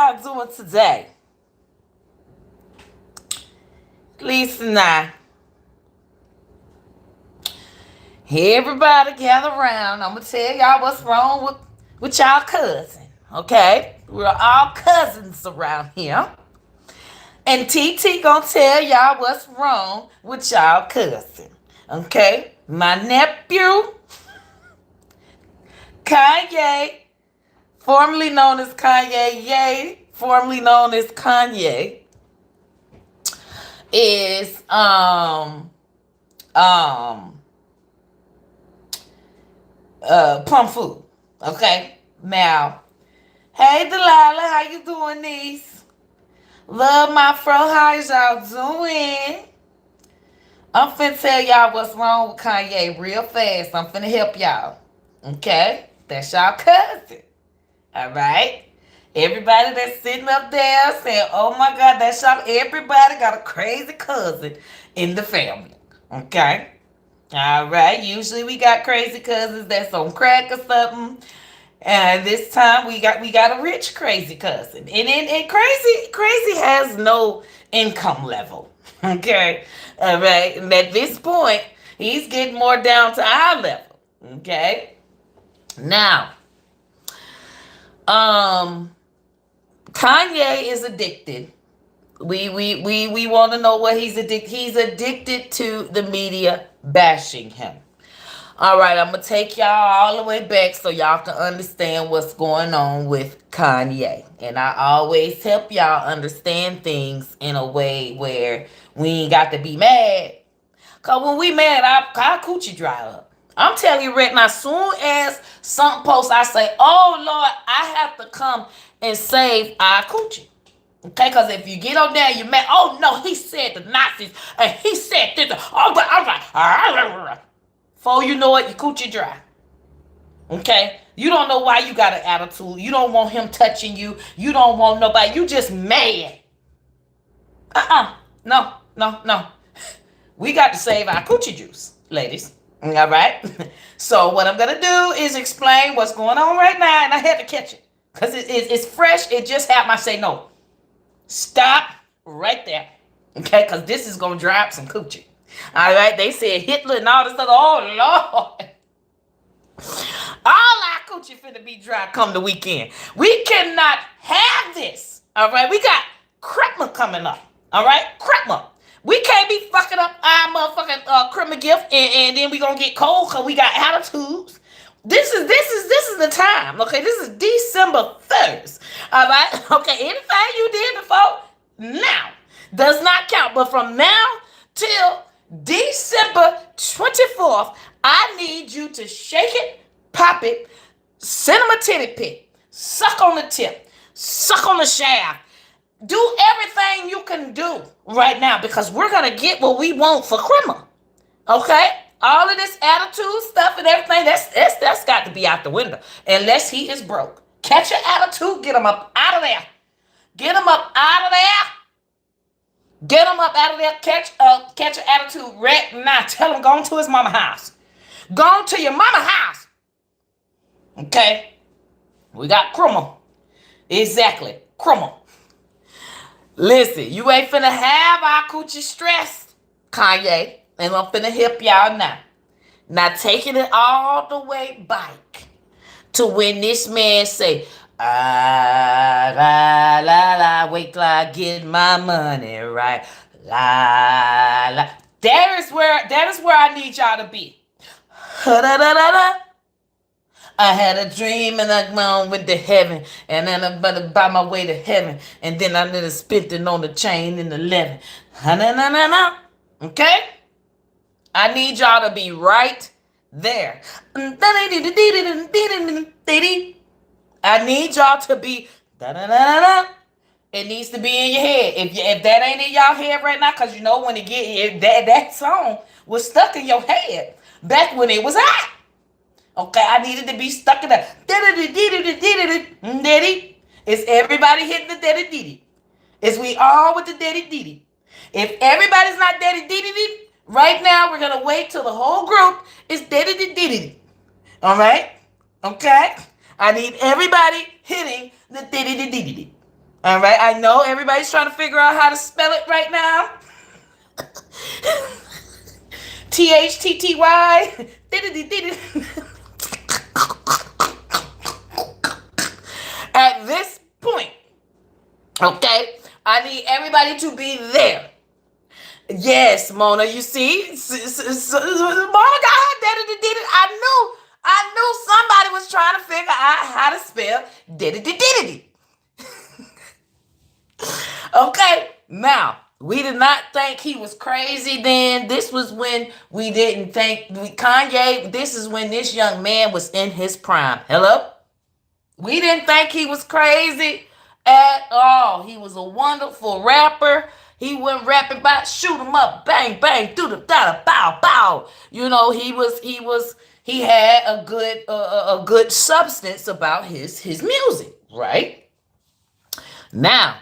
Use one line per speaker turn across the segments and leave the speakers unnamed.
y'all doing today? Listen now. Everybody gather around. I'm gonna tell y'all what's wrong with y'all cousin. Okay? We're all cousins around here. And TT gonna tell y'all what's wrong with y'all cousin. Okay? My nephew, Kanye, formerly known as Kanye Ye, formerly known as Kanye, is um plum food. Okay? Now, hey Delilah, how you doing, niece? Love my fro, how's y'all doing? I'm finna tell y'all what's wrong with Kanye real fast. I'm finna help y'all. Okay? That's y'all cousin. Alright? Everybody that's sitting up there saying, oh my God, that's y'all. Everybody got a crazy cousin in the family. Okay? Alright. Usually we got crazy cousins that's on crack or something. And this time we got a rich crazy cousin. And crazy has no income level. Okay. All right. And at this point, he's getting more down to our level. Okay. Now, Kanye is addicted. We want to know what he's addicted. He's addicted to the media bashing him. All right, I'm going to take y'all all the way back so y'all can understand what's going on with Kanye. And I always help y'all understand things in a way where we ain't got to be mad. Because when we mad, our coochie dry up. I'm telling you right now, soon as something posts, I say, oh, Lord, I have to come and save our coochie. Okay, because if you get on there, you mad, oh, no, he said the Nazis, and he said this. Oh, but I'm like, before you know it, your coochie dry. Okay? You don't know why you got an attitude. You don't want him touching you. You don't want nobody. You just mad. No, no, no. We got to save our coochie juice, ladies. All right? So what I'm going to do is explain what's going on right now, and I had to catch it. Because it's fresh. It just happened. I say, no. Stop right there. Okay? Because this is going to dry up some coochie. All right, they said Hitler and all this stuff. Oh, Lord. All our coochie finna be dry come the weekend. We cannot have this. All right, we got Christmas coming up. All right, Christmas. We can't be fucking up our motherfucking Christmas gift and then we gonna get cold because we got attitudes. This is the time. Okay, this is December 1st. All right, okay, anything you did before now does not count. But from now till December 24th, I need you to shake it, pop it, send him a titty pic, suck on the tip, suck on the shaft. Do everything you can do right now because we're going to get what we want for Christmas. Okay? All of this attitude stuff and everything, that's got to be out the window. Unless he is broke. Catch your attitude, get him up out of there. Get him up out of there. Get him up out of there. Catch your attitude right now. Tell him go to his mama house. Go to your mama house. Okay? We got Crummel. Exactly. Crummel. Listen, you ain't finna have our coochie stressed, Kanye. And I'm finna help y'all now. Now taking it all the way back to when this man say, ah, la, la, la, wait till I get my money right. La, la. That is where I need y'all to be. Da, da, da, da. I had a dream and I went to heaven. And then I'm about to buy my way to heaven. And then I done spent it on the chain in the 11. Okay? I need y'all to be right there. I need y'all to be it needs to be in your head. If that ain't in y'all head right now, because you know when that song was stuck in your head back when it was hot. Okay, I needed to be stuck in that. Is everybody hitting the daddy diddy? Is we all with the daddy diddy? If everybody's not daddy diddy, right now we're gonna wait till the whole group is daddy diddy. All right? Okay? I need everybody hitting the diddy. All right, I know everybody's trying to figure out how to spell it right now. THTTY. At this point, okay, I need everybody to be there. Yes, Mona, you see? Mona got her daddy did it. I knew somebody was trying to figure out how to spell diddy. Okay, now, we did not think he was crazy then. This was when we didn't think, Kanye, this is when this young man was in his prime. Hello? We didn't think he was crazy at all. He was a wonderful rapper. He went rapping about shoot him up, bang, bang, do the da bow, bow. You know, he had a good substance about his music, right? Now,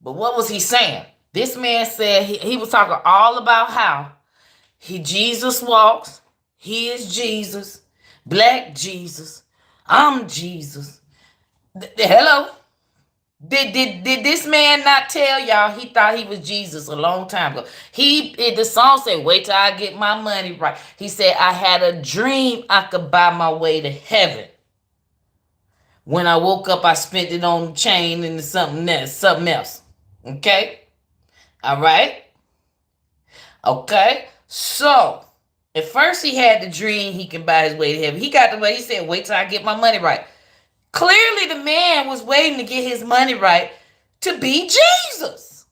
but what was he saying? This man said he was talking all about how Jesus walks, he is Jesus, black Jesus, I'm Jesus. Hello? Did this man not tell y'all he thought he was Jesus a long time ago? The song said, wait till I get my money right. He said, I had a dream I could buy my way to heaven. When I woke up, I spent it on the chain and something else. Okay? All right? Okay? So, at first he had the dream he can buy his way to heaven. He got the way, he said, wait till I get my money right. Clearly the man was waiting to get his money right to be Jesus.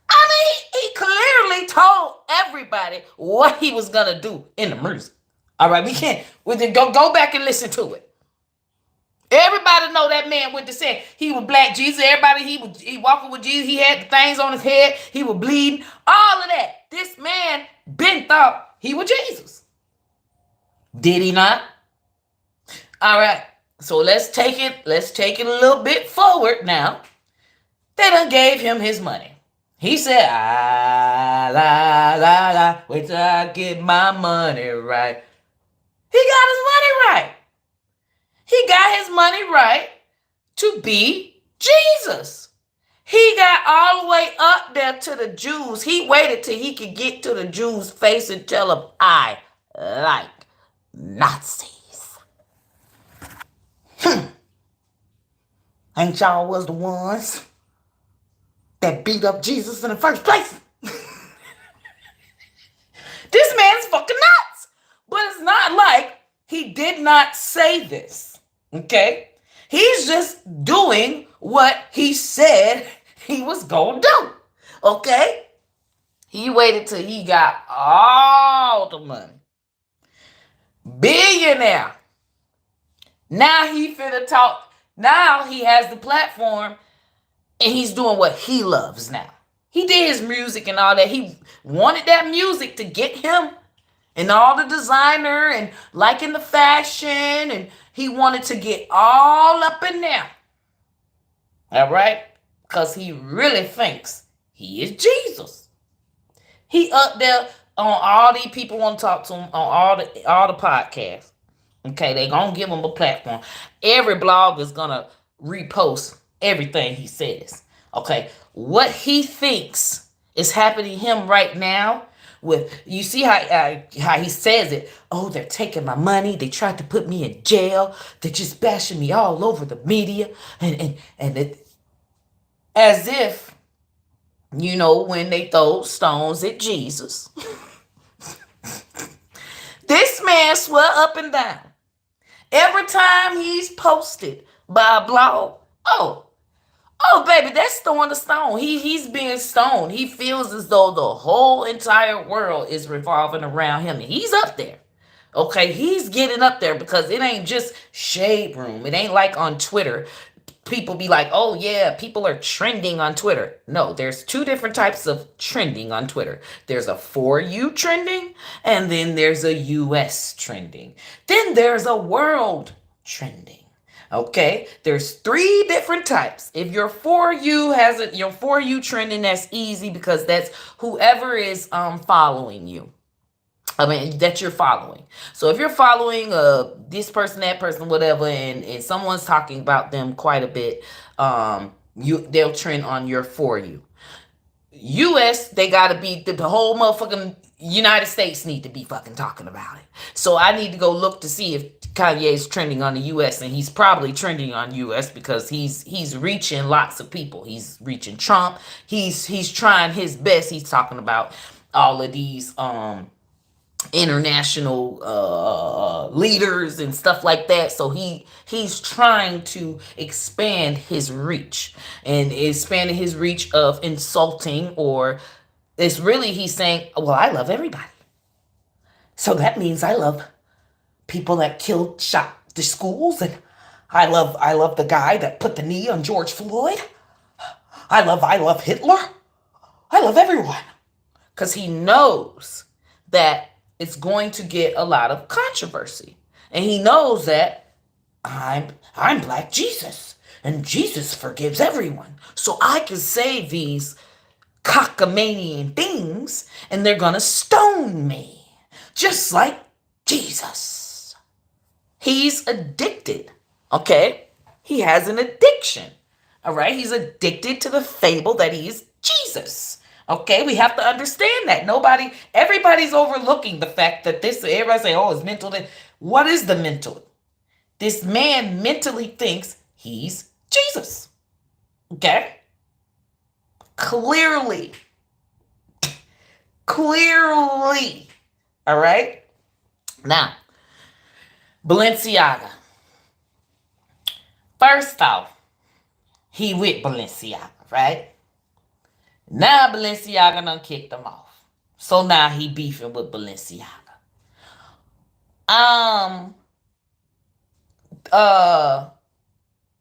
I mean, he clearly told everybody what he was going to do in the music. All right, we can't. Go back and listen to it. Everybody know that man went to say he was black Jesus. Everybody, he walking with Jesus. He had the things on his head. He was bleeding. All of that. This man been thought he was Jesus. Did he not? All right. So let's take it a little bit forward now. They done gave him his money. He said, wait till I get my money right. He got his money right. He got his money right to be Jesus. He got all the way up there to the Jews. He waited till he could get to the Jews' face and tell them, I like Nazis. Ain't y'all was the ones that beat up Jesus in the first place? This man's fucking nuts. But it's not like he did not say this. Okay? He's just doing what he said he was going to do. Okay? He waited till he got all the money. Billionaire. Now he finna talk. Now he has the platform and he's doing what he loves now. He did his music and all that. He wanted that music to get him and all the designer and liking the fashion, and he wanted to get all up in there. All right? Because he really thinks he is Jesus. He up there on all these people want to talk to him on all the podcasts. Okay, they gonna give him a platform. Every blog is gonna repost everything he says. Okay, what he thinks is happening to him right now. You see how he says it. Oh, they're taking my money. They tried to put me in jail. They're just bashing me all over the media, and it, as if when they throw stones at Jesus. This man swear up and down. Every time he's posted by a blog, oh, baby, that's throwing a stone. He's being stoned. He feels as though the whole entire world is revolving around him. And he's up there. Okay, he's getting up there because it ain't just shade room. It ain't like on Twitter. People be like, oh yeah, people are trending on Twitter. No, there's two different types of trending on Twitter. There's a for you trending, and then there's a US trending. Then there's a world trending. Okay, there's three different types. If your for you your for you trending, that's easy because that's whoever is following you. That you're following. So if you're following this person, that person, whatever, and someone's talking about them quite a bit, they'll trend on your For You. US, they gotta be the whole motherfucking United States need to be fucking talking about it. So I need to go look to see if Kanye's trending on the US, and he's probably trending on US because he's reaching lots of people. He's reaching Trump. He's trying his best. He's talking about all of these international leaders and stuff like that. So he's trying to expand his reach, and expanding his reach of insulting, or it's really he's saying, well, I love everybody. So that means I love people that killed, shot the schools, and I love the guy that put the knee on George Floyd. I love Hitler. I love everyone. Because he knows that it's going to get a lot of controversy. And he knows that I'm Black Jesus, and Jesus forgives everyone. So I can say these cockamanian things, and they're gonna stone me, just like Jesus. He's addicted, okay? He has an addiction, all right? He's addicted to the fable that he's Jesus. Okay, we have to understand that. Everybody's overlooking the fact that everybody say, oh, it's mental. What is the mental? This man mentally thinks he's Jesus. Okay? Clearly. All right? Now, Balenciaga. First off, he with Balenciaga, right? Now Balenciaga done kicked him off. So now he beefing with Balenciaga.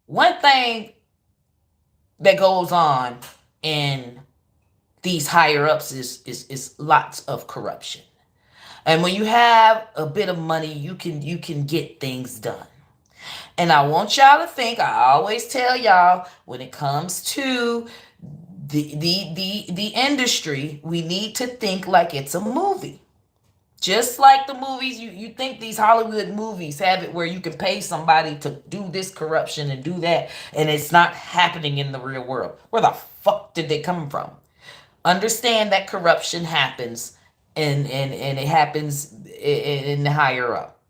One thing that goes on in these higher ups is lots of corruption. And when you have a bit of money, you can get things done. And I want y'all to think, I always tell y'all, when it comes to the industry, we need to think like it's a movie. Just like the movies, you think these Hollywood movies have it where you can pay somebody to do this corruption and do that, and it's not happening in the real world. Where the fuck did they come from? Understand that corruption happens, and it happens in the higher up.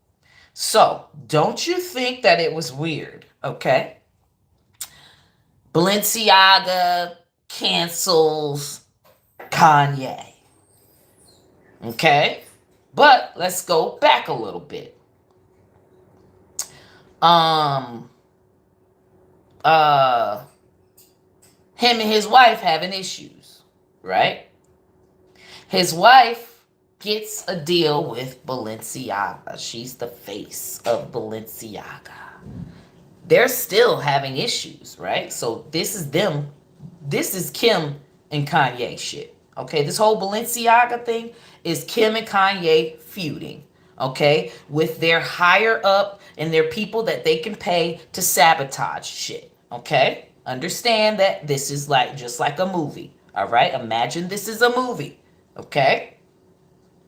So don't you think that it was weird, okay? Balenciaga cancels Kanye. Okay? But let's go back a little bit. Him and his wife having issues, right? His wife gets a deal with Balenciaga. She's the face of Balenciaga. They're still having issues, right? So this is them. This is Kim and Kanye shit. Okay, this whole Balenciaga thing is Kim and Kanye feuding, okay, with their higher up and their people that they can pay to sabotage shit, okay? Understand that this is like just like a movie, all right? Imagine this is a movie, okay?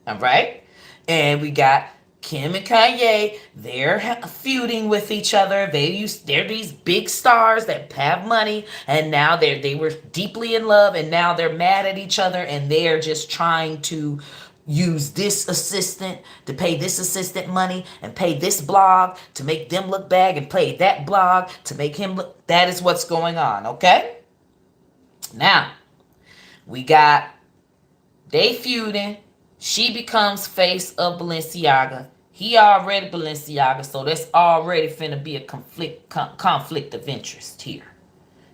All right? And we got Kim and Kanye, they're feuding with each other. They're these big stars that have money, and now they were deeply in love, and now they're mad at each other, and they're just trying to use this assistant to pay this assistant money, and pay this blog to make them look bad, and pay that blog to make him look. That is what's going on, okay? Now, we got they feuding. She becomes face of Balenciaga. He already Balenciaga, so that's already finna be a conflict of interest here.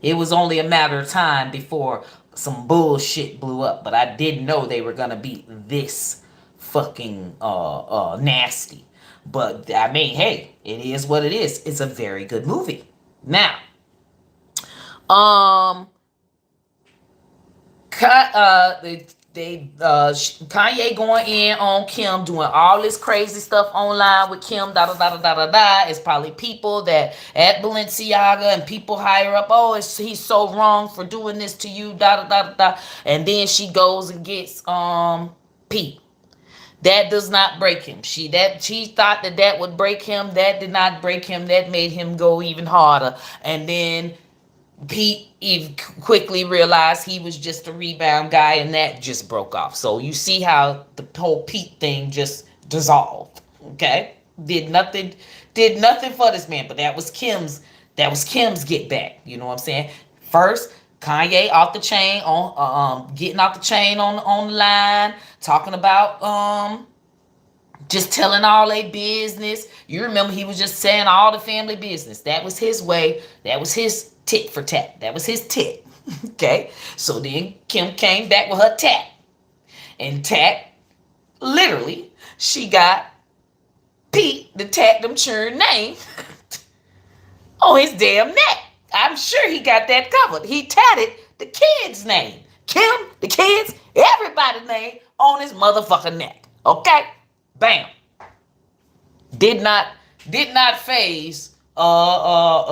It was only a matter of time before some bullshit blew up, but I didn't know they were gonna be this fucking nasty. But I mean, hey, it is what it is. It's a very good movie. Now, Kanye going in on Kim, doing all this crazy stuff online with Kim, da da da da da da da. It's probably people that at Balenciaga and people higher up. Oh, he's so wrong for doing this to you, da da da da da. And then she goes and gets Pete. That does not break him. She thought that would break him. That did not break him. That made him go even harder. And then Pete quickly realized he was just a rebound guy, and that just broke off. So you see how the whole Pete thing just dissolved. Okay, did nothing, did nothing for this man. But that was Kim's get back. You know what I'm saying? First, Kanye off the chain getting off the chain on the line, talking about just telling all their business. You remember he was just saying all the family business. That was his way. That was his tit for tat. That was his tit. Okay. So then Kim came back with her tat. And tat, literally, she got Pete, the tat them churn name, on his damn neck. I'm sure he got that covered. He tatted the kid's name. Kim, the kids, everybody's name on his motherfucking neck. Okay? Bam. Did not phase Kanye.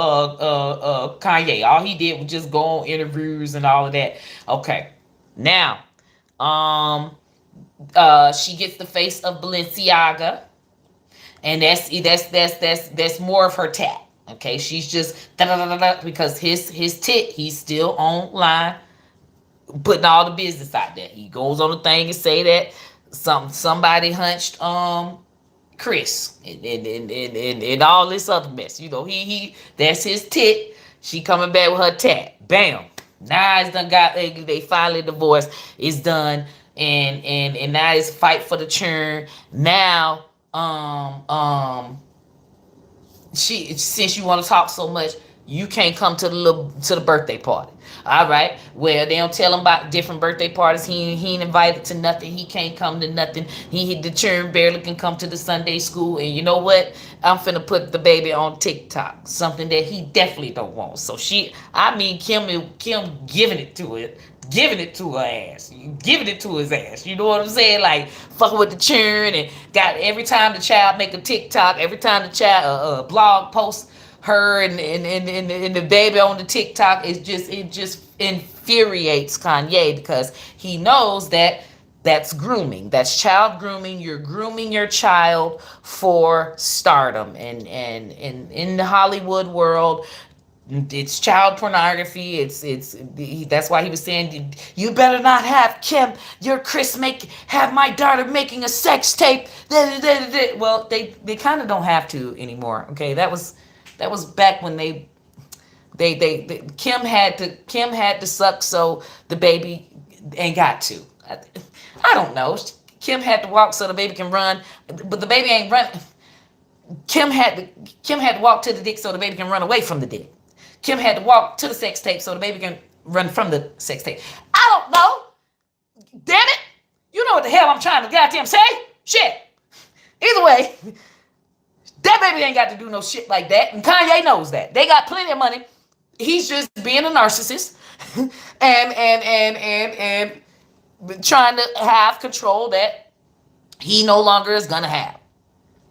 All he did was just go on interviews and all of that. Okay. Now, she gets the face of Balenciaga, and that's more of her tat. Okay, she's just because his tit, he's still online putting all the business out there. He goes on the thing and say that somebody hunched Chris and all this other mess. You know, he that's his tit. She coming back with her tat. Bam. Now it's done got they finally divorced. It's done. And now it's fight for the churn. Now since you want to talk so much, you can't come to the birthday party. All right. Well, they don't tell him about different birthday parties. He ain't invited to nothing. He can't come to nothing. The churn barely can come to the Sunday school. And you know what? I'm finna put the baby on TikTok. Something that he definitely don't want. So Kim giving it to it. Giving it to her ass. Giving it to his ass. You know what I'm saying? Like, fucking with the churn, and got every time the child make a TikTok, every time the child blog post her and the baby on the TikTok, it just infuriates Kanye, because he knows that that's grooming. That's child grooming. You're grooming your child for stardom. And in the Hollywood world, it's child pornography. That's why he was saying, you better not have Kim, your Chris, have my daughter making a sex tape. Well, they kind of don't have to anymore. Okay, that was back when they Kim had to suck, so the baby ain't got to. I don't know. Kim had to walk so the baby can run, but the baby ain't running. Kim had to walk to the dick so the baby can run away from the dick. Kim had to walk to the sex tape so the baby can run from the sex tape. I don't know. Damn it. You know what the hell I'm trying to goddamn say? Shit. Either way, that baby ain't got to do no shit like that. And Kanye knows that. They got plenty of money. He's just being a narcissist and trying to have control that he no longer is going to have.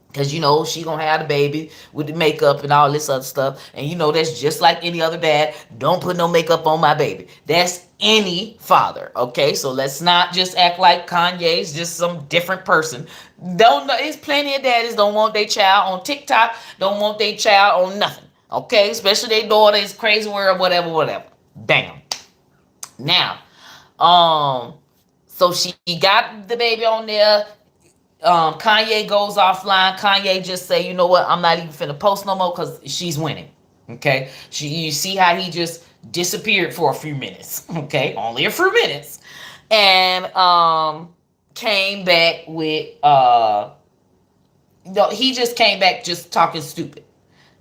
Because, she going to have the baby with the makeup and all this other stuff. And, that's just like any other dad. Don't put no makeup on my baby. That's any father, okay? So let's not just act like Kanye's just some different person. There's plenty of daddies don't want their child on TikTok, don't want their child on nothing, okay? Especially their daughter is crazy world, whatever. Damn. Now, so she got the baby on there. Kanye goes offline. Kanye just say, you know what? I'm not even finna post no more because she's winning. Okay. You see how he just disappeared for a few minutes. Okay. Only a few minutes. And came back with he just came back just talking stupid.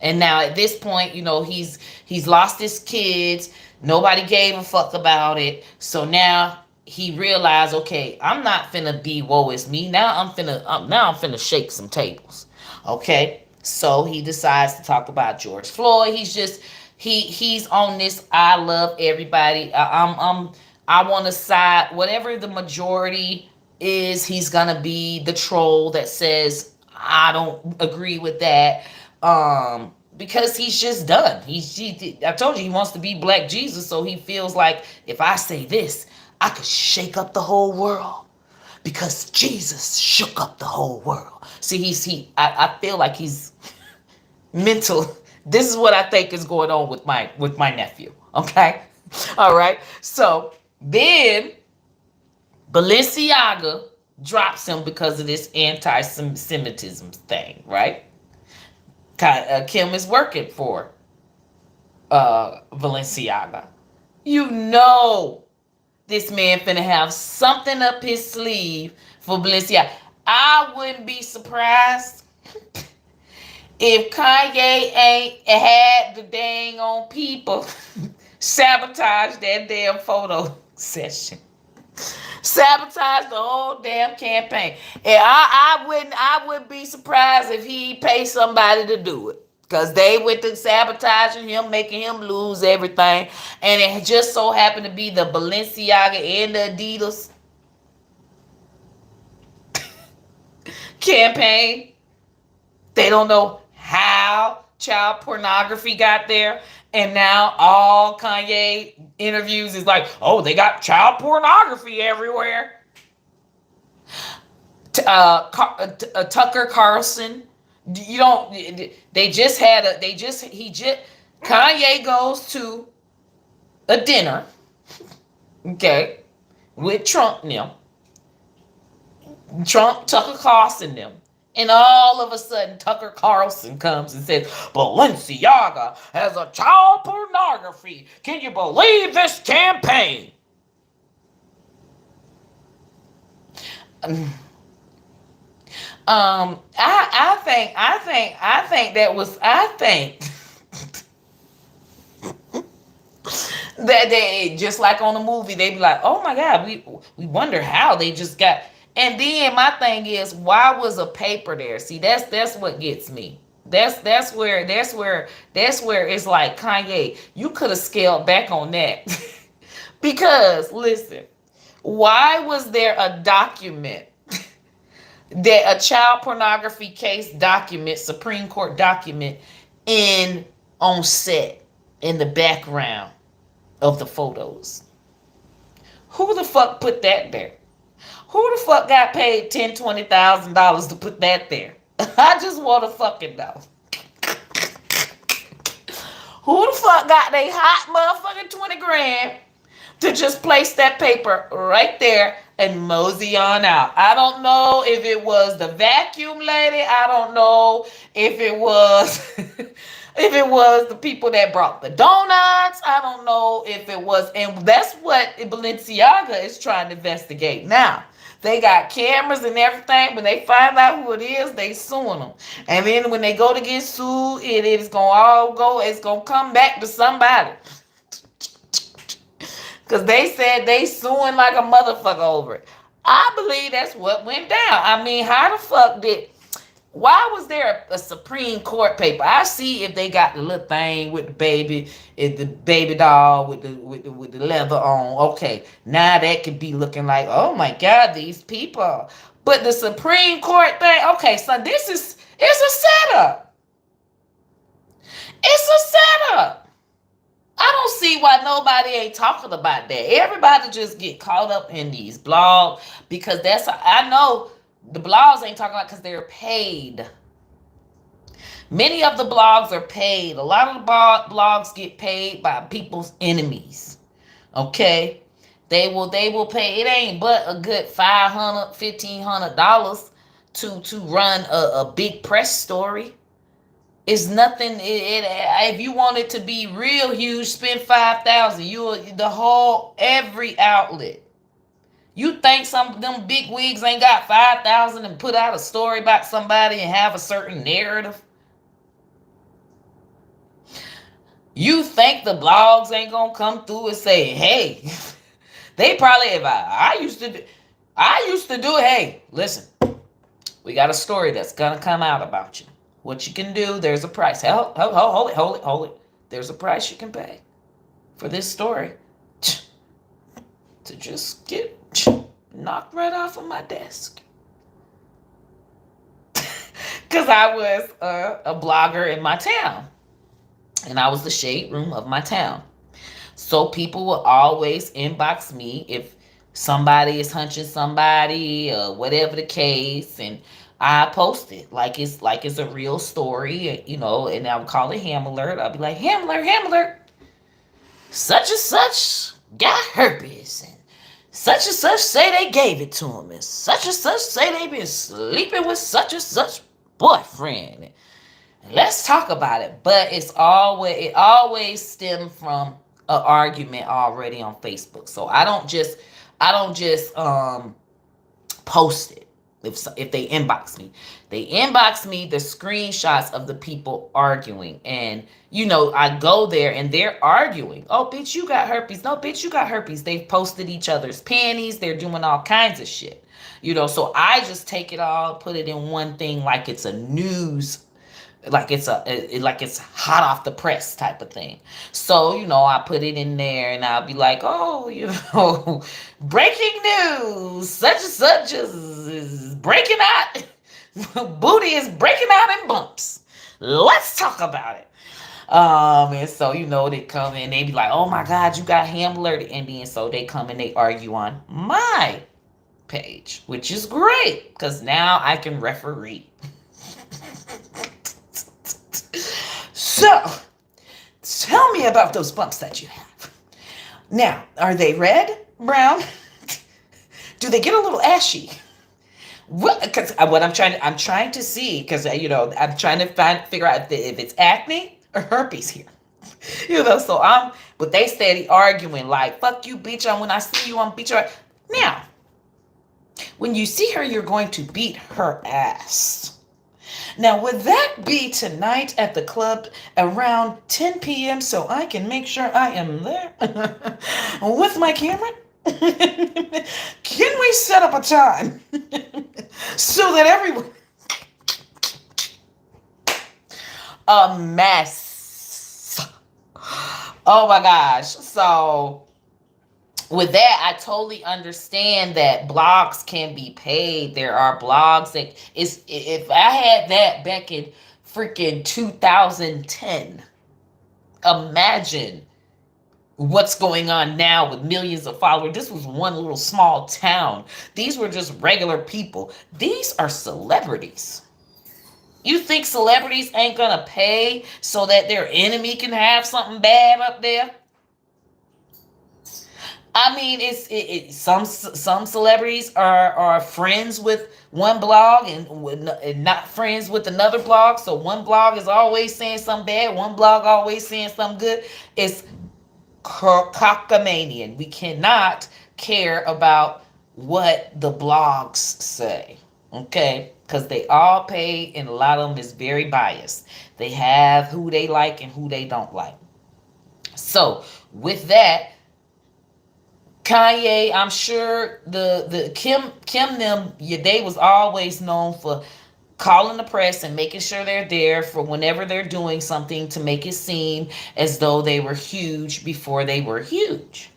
And now at this point, he's lost his kids. Nobody gave a fuck about it. So now he realized, okay, I'm not finna be woe is me. Now I'm finna shake some tables. Okay, so he decides to talk about George Floyd. He's on this. I love everybody. I want to side whatever the majority is. He's gonna be the troll that says I don't agree with that. Because he's just done. I told you he wants to be Black Jesus, so he feels like if I say this, I could shake up the whole world because Jesus shook up the whole world. See, I feel like he's mental. This is what I think is going on with my nephew. Okay. All right. So then Balenciaga drops him because of this anti-Semitism thing, right? Kim is working for Balenciaga. You know this man finna have something up his sleeve for Balenciaga. I wouldn't be surprised if Kanye ain't had the dang on people sabotage that damn photo session. Sabotage the whole damn campaign. And I wouldn't be surprised if he paid somebody to do it. Because they went to sabotaging him, making him lose everything. And it just so happened to be the Balenciaga and the Adidas campaign. They don't know how child pornography got there. And now all Kanye interviews is like, oh, they got child pornography everywhere. Tucker Carlson. You don't. They just had a. They just. He just. Kanye goes to a dinner. Okay, with Trump now. Trump, Tucker Carlson them. And all of a sudden, Tucker Carlson comes and says, Balenciaga has a child pornography. Can you believe this campaign? I think that was, I think that they, just like on the movie, they be like, oh my God, we wonder how they just got. And then my thing is, why was a paper there? See, that's what gets me. That's where it's like, Kanye, you could have scaled back on that. Because listen, why was there a document, that a child pornography case document, Supreme Court document, in on set in the background of the photos? Who the fuck put that there? Who the fuck got paid $10,000-$20,000 to put that there? I just want to fucking know. Who the fuck got they hot motherfucking 20 grand to just place that paper right there and mosey on out? I don't know if it was the vacuum lady. I don't know if it was if it was the people that brought the donuts. I don't know if it was, and that's what Balenciaga is trying to investigate now. They got cameras and everything. When they find out who it is, they suing them. And then when they go to get sued, it is it's gonna come back to somebody. Because they said they suing like a motherfucker over it. I believe that's what went down. I mean, how the fuck why was there a Supreme Court paper? I see if they got the little thing with the baby doll with the leather on. Okay, now that could be looking like, oh my God, these people. But the Supreme Court thing, okay, so it's a setup. It's a setup. I don't see why nobody ain't talking about that. Everybody just get caught up in these blogs because I know. The blogs ain't talking about because they're paid. Many of the blogs are paid. A lot of the blogs get paid by people's enemies. Okay? They will pay. It ain't but a good $500, $1,500 to run a big press story. It's nothing. If you want it to be real huge, spend $5,000. Every outlet. You think some of them big wigs ain't got $5,000 and put out a story about somebody and have a certain narrative? You think the blogs ain't gonna come through and say, hey, they probably, if I used to do it, hey, listen, we got a story that's gonna come out about you. What you can do, there's a price. Hold it. There's a price you can pay for this story to just get knocked right off of my desk. Because I was a blogger in my town. And I was the shade room of my town. So people will always inbox me if somebody is hunching somebody or whatever the case. And I post it like it's a real story, and I would call it Ham Alert. I'll be like, Ham Alert, Ham Alert. such and such got herpes, and such say they gave it to him, and such say they been sleeping with such and such boyfriend. Let's talk about it. But it always stemmed from an argument already on Facebook. So I don't just post it. If they inbox me, the screenshots of the people arguing, and I go there and they're arguing. Oh, bitch, you got herpes. No, bitch, you got herpes. They've posted each other's panties. They're doing all kinds of shit. So I just take it all, put it in one thing, like it's a news, like it's hot off the press type of thing. So I put it in there, and I'll be like, oh, breaking news, such and such is breaking out. Booty is breaking out in bumps. Let's talk about it. And so they come and they be like, oh my God, you got ham alerted, and then so they come and they argue on my page, which is great because now I can referee. So, tell me about those bumps that you have. Now, are they red, brown? Do they get a little ashy? Because what I'm trying to see, because I'm trying to figure out if it's acne or herpes here. But they steady arguing like, fuck you, bitch. When I see you, I'm beat your ass. Now, when you see her, you're going to beat her ass. Now, would that be tonight at the club around 10 p.m. so I can make sure I am there with my camera? Can we set up a time so that everyone... A mess. Oh my gosh. So... with that, I totally understand that blogs can be paid. There are blogs that if I had that back in freaking 2010, imagine what's going on now with millions of followers. This was one little small town. These were just regular people. These are celebrities. You think celebrities ain't gonna pay so that their enemy can have something bad up there? I mean, some celebrities are friends with one blog and not friends with another blog. So one blog is always saying something bad, one blog always saying something good. It's cockamanian. We cannot care about what the blogs say, okay? Because they all pay, and a lot of them is very biased. They have who they like and who they don't like. So with that, Kanye, I'm sure the Kim them, they was always known for calling the press and making sure they're there for whenever they're doing something to make it seem as though they were huge before they were huge.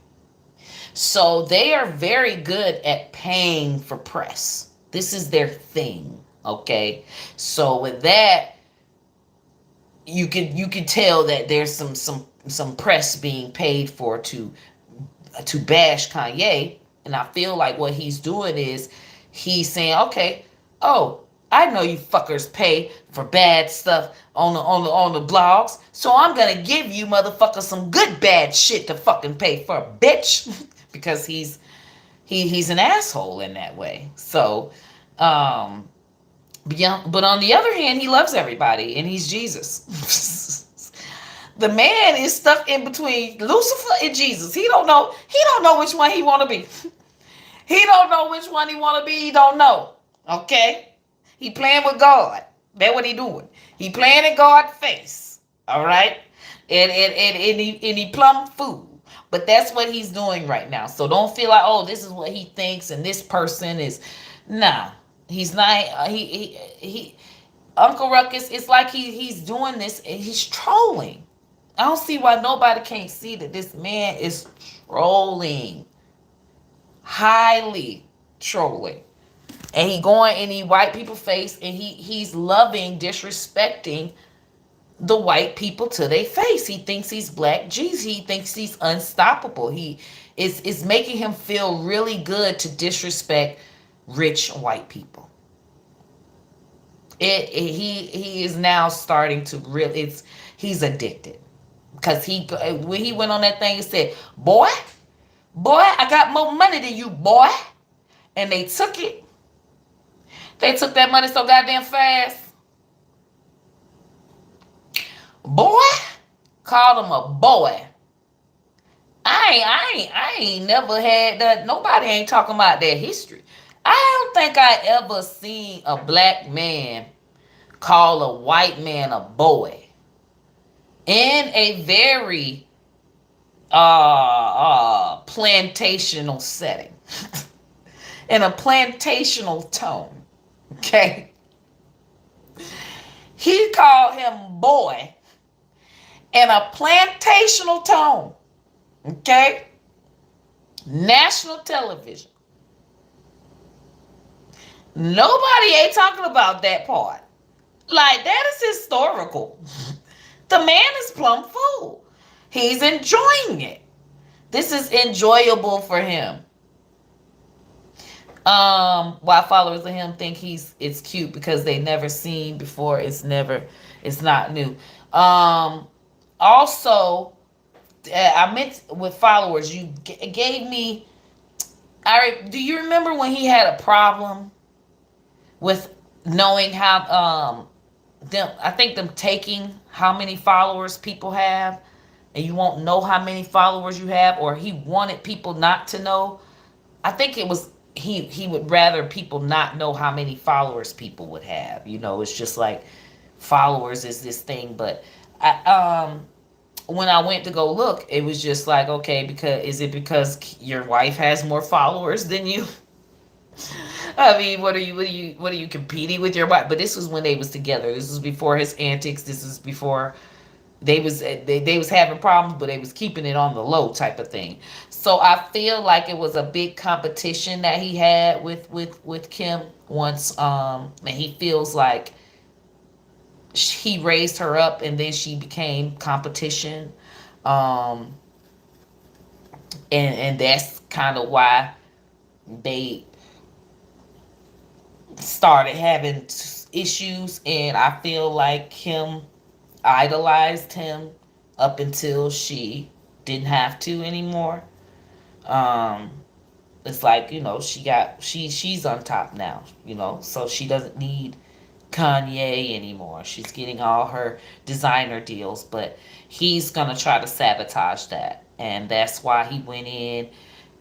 So they are very good at paying for press. This is their thing, okay? So with that, you can tell that there's some press being paid for to bash Kanye. And I feel like what he's doing is he's saying, okay, oh, I know you fuckers pay for bad stuff on the blogs, so I'm gonna give you motherfuckers some good bad shit to fucking pay for, bitch. Because he's an asshole in that way. So but on the other hand, he loves everybody and he's Jesus. The man is stuck in between Lucifer and Jesus. He don't know which one he want to be. He don't know which one he want to be. He don't know. Okay? He playing with God. That's what he doing. He playing in God's face. All right? And he plumb fool. But that's what he's doing right now. So don't feel like, oh, this is what he thinks and this person is. Nah. He's not. He Uncle Ruckus, it's like he's doing this and he's trolling. I don't see why nobody can't see that this man is trolling. Highly trolling. And he going in the white people's face and he's loving, disrespecting the white people to their face. He thinks he's Black Jesus. He thinks he's unstoppable. It's making him feel really good to disrespect rich white people. He is now starting to he's addicted. Because when he went on that thing and said, boy, I got more money than you, boy. And they took it. They took that money so goddamn fast. Boy, called him a boy. I ain't never had that. Nobody ain't talking about that history. I don't think I ever seen a black man call a white man a boy in a very plantational setting. In a plantational tone. Okay. He called him boy in a plantational tone. Okay. National television. Nobody ain't talking about that part. Like, that is historical. The man is plumb fool. He's enjoying it. This is enjoyable for him. Why followers of him think it's cute because they never seen before. It's not new. Also, I meant with followers, you gave me. Do you remember when he had a problem with knowing how I think them taking how many followers people have, and you won't know how many followers you have, or he wanted people not to know. I think it was he would rather people not know how many followers people would have. You know, it's just like followers is this thing, but when I went to go look, it was just like, okay, because your wife has more followers than you? I mean, what are you competing with your wife? But this was when they was together. This was before his antics. This is before they was having problems, but they was keeping it on the low type of thing. So I feel like it was a big competition that he had with Kim once, and he feels like he raised her up and then she became competition, and that's kind of why they started having issues. And I feel like Kim idolized him up until she didn't have to anymore. It's like, she's on top now, so she doesn't need Kanye anymore. She's getting all her designer deals, but he's gonna try to sabotage that, and that's why he went in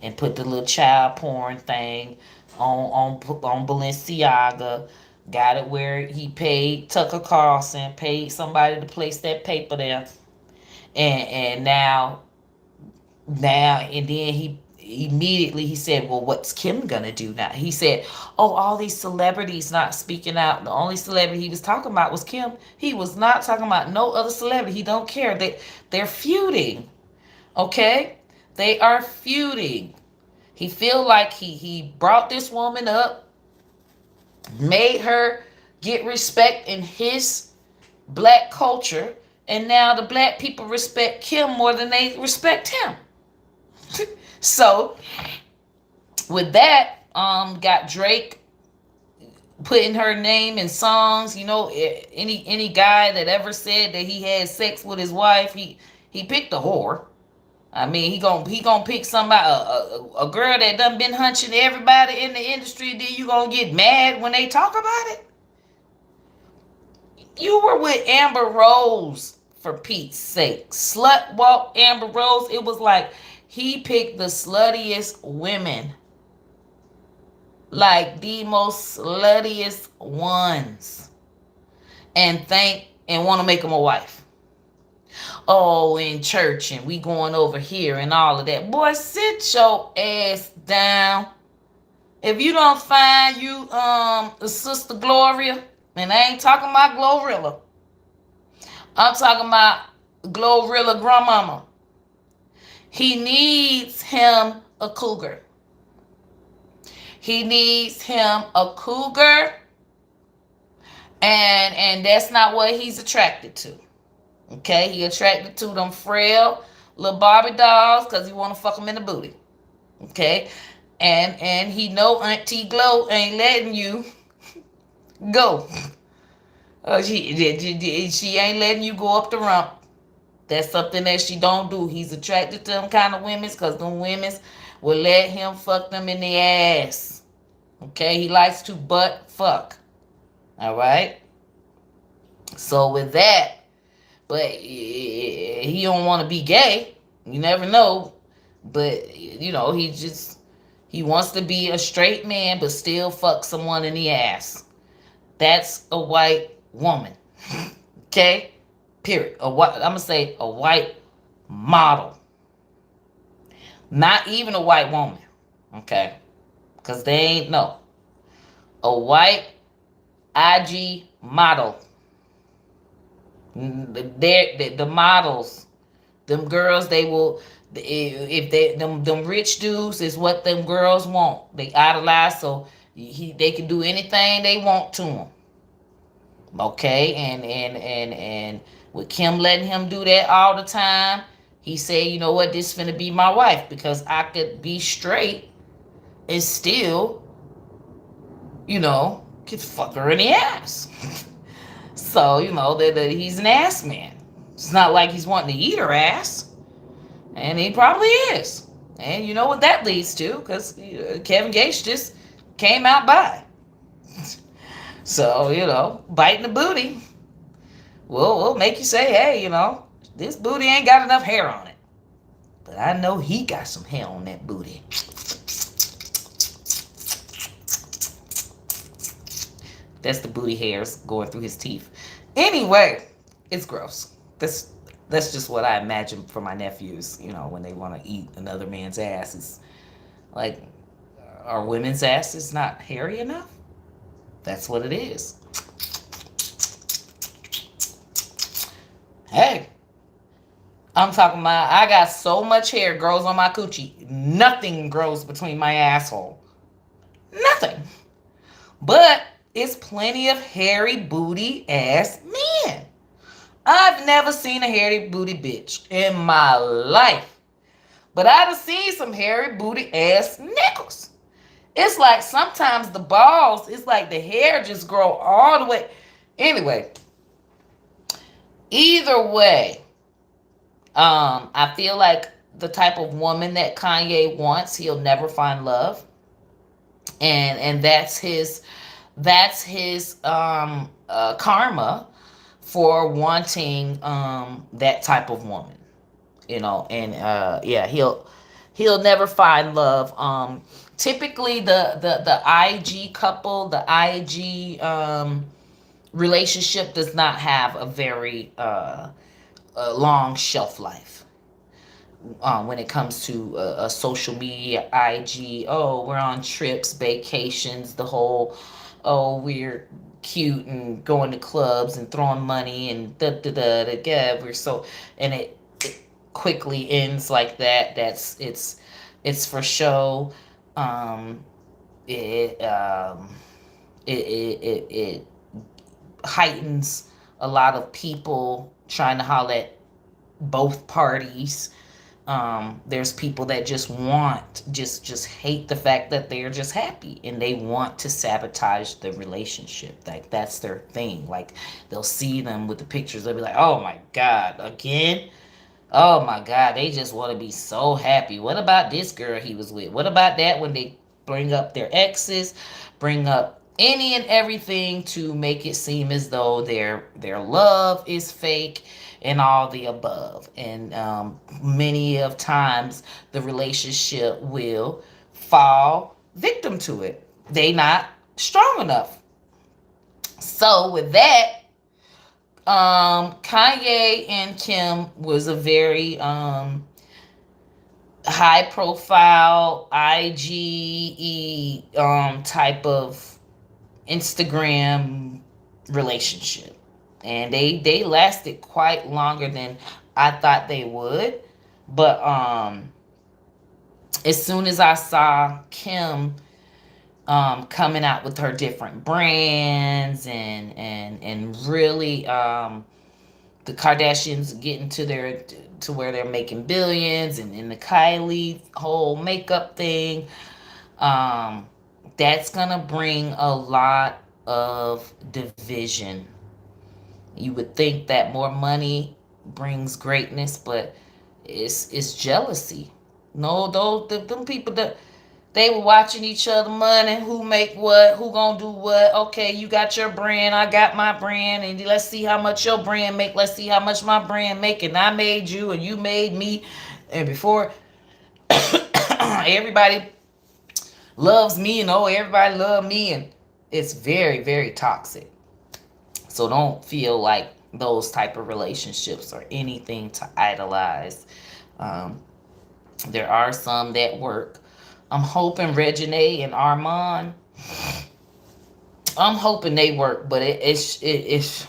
and put the little child porn thing on Balenciaga. Got it where he paid Tucker Carlson, paid somebody to place that paper there, and now and then he immediately he said, well, what's Kim gonna do now? He said, oh, all these celebrities not speaking out. The only celebrity he was talking about was Kim. He was not talking about no other celebrity. He don't care. They're feuding. Okay? They are feuding. He feel like he brought this woman up, made her get respect in his black culture, and now the black people respect Kim more than they respect him. So with that, got Drake putting her name in songs. Any guy that ever said that he had sex with his wife, he picked a whore. I mean, he gonna pick somebody, a girl that done been hunching everybody in the industry. Then you gonna get mad when they talk about it? You were with Amber Rose, for Pete's sake. Slut walk Amber Rose. It was like he picked the sluttiest women. Like the most sluttiest ones. And want to make them a wife. Oh, in church and we going over here and all of that. Boy, sit your ass down. If you don't find you Sister Gloria, and I ain't talking about Glorilla. I'm talking about Glorilla grandmama. He needs him a cougar. He needs him a cougar. And that's not what he's attracted to. Okay? He attracted to them frail little Barbie dolls because he want to fuck them in the booty. Okay? And he know Auntie Glow ain't letting you go. She ain't letting you go up the rump. That's something that she don't do. He's attracted to them kind of women because them women will let him fuck them in the ass. Okay, he likes to butt fuck. All right. So with that, but he don't want to be gay. You never know. But he wants to be a straight man, but still fuck someone in the ass. That's a white woman. Okay? Period. I'm gonna say a white model. Not even a white woman. Okay? Because they ain't no. A white IG model. The models, them girls, they will, if them rich dudes is what them girls want. They idolize, so they can do anything they want to him. Okay, and with Kim letting him do that all the time, he said, you know what, this is finna be my wife because I could be straight and still, could fuck her in the ass. So, that he's an ass man. It's not like he's wanting to eat her ass. And he probably is. And you know what that leads to, because Kevin Gates just came out by. So, biting the booty will make you say, hey, this booty ain't got enough hair on it. But I know he got some hair on that booty. That's the booty hairs going through his teeth. Anyway, it's gross. That's just what I imagine for my nephews, when they want to eat another man's ass. It's like, are women's asses not hairy enough? That's what it is. Hey, I'm talking about, I got so much hair grows on my coochie. Nothing grows between my asshole. Nothing. But it's plenty of hairy booty ass men. I've never seen a hairy booty bitch in my life. But I've seen some hairy booty ass niggas. It's like sometimes the balls, it's like the hair just grow all the way. Anyway, either way, I feel like the type of woman that Kanye wants, he'll never find love. And that's his karma for wanting that type of woman, and yeah, he'll never find love. Typically the IG couple, the IG relationship does not have a very long shelf life. When it comes to a social media, IG, oh, we're on trips, vacations, the whole, oh, we're cute and going to clubs and throwing money and yeah, we're so, and it quickly ends like that. It's for show. It it heightens a lot of people trying to holler at both parties. There's people that just hate the fact that they're just happy and they want to sabotage the relationship. Like that's their thing. Like they'll see them with the pictures, they'll be like, oh my God, again? Oh my God, they just want to be so happy. What about this girl he was with? What about that? When they bring up their exes, bring up any and everything to make it seem as though their love is fake and all the above. And many of times the relationship will fall victim to it. They not strong enough. So with that, Kanye and Kim was a very high profile IG type of Instagram relationship. And they lasted quite longer than I thought they would. But as soon as I saw Kim coming out with her different brands and really the Kardashians getting to where they're making billions, and the Kylie whole makeup thing, that's gonna bring a lot of division. You would think that more money brings greatness, but it's jealousy. No, those them people that they were watching each other money, who make what, who gonna do what. Okay, you got your brand, I got my brand, and let's see how much your brand make. Let's see how much my brand make, and I made you, and you made me, and before everybody loves me, everybody love me, and it's very, very toxic. So don't feel like those type of relationships are anything to idolize. Um, there are some that work. I'm hoping Regine and Armand. I'm hoping they work, but it's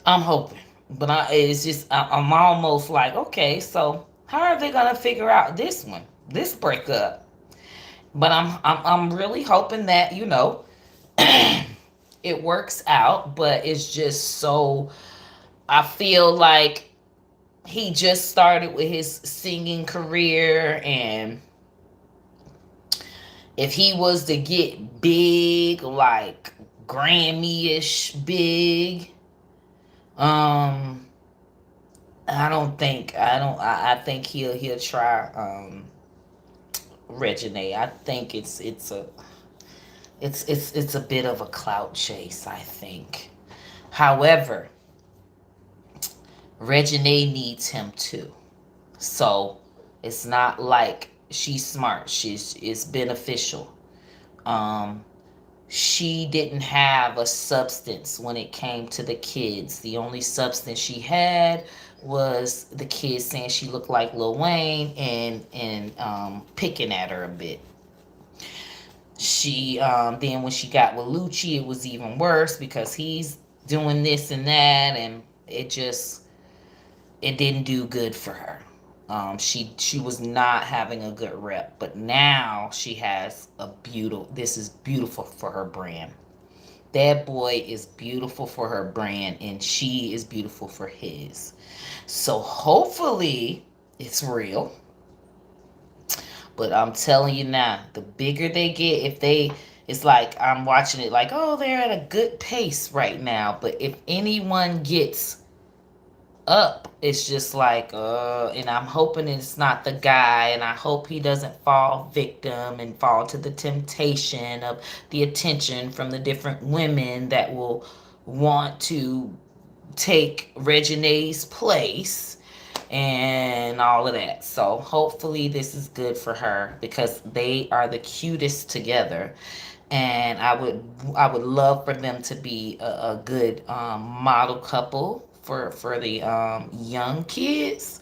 I'm hoping, but it's just I'm almost like, okay, so how are they gonna figure out this breakup? But I'm really hoping that it works out. But it's just so I feel like he just started with his singing career, and if he was to get big, like Grammy-ish big, um, I think he'll try Regine. I think it's a bit of a clout chase, I think. However, Regine needs him too. So it's not like she's smart. It's beneficial. Um, she didn't have a substance when it came to the kids. The only substance she had was the kids saying she looked like Lil Wayne and picking at her a bit. She then when she got with Lucci, it was even worse because he's doing this and that, and it didn't do good for her. She was not having a good rep, but now she has a beautiful. This is beautiful for her brand. That boy is beautiful for her brand, and she is beautiful for his. So hopefully it's real. But I'm telling you now, the bigger they get, it's like I'm watching it like, oh, they're at a good pace right now. But if anyone gets up, it's just like, and I'm hoping it's not the guy, and I hope he doesn't fall victim and fall to the temptation of the attention from the different women that will want to take Regine's place and all of that. So hopefully this is good for her because they are the cutest together, and I would love for them to be a good model couple for the young kids.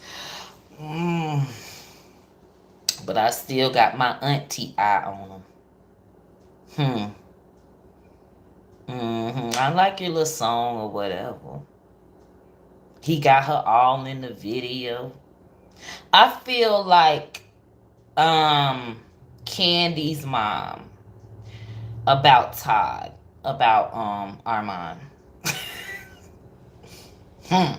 Mm, but I still got my auntie eye on them. I like your little song or whatever. He got her all in the video. I feel like um Candy's mom about Todd, about Armand. hmm.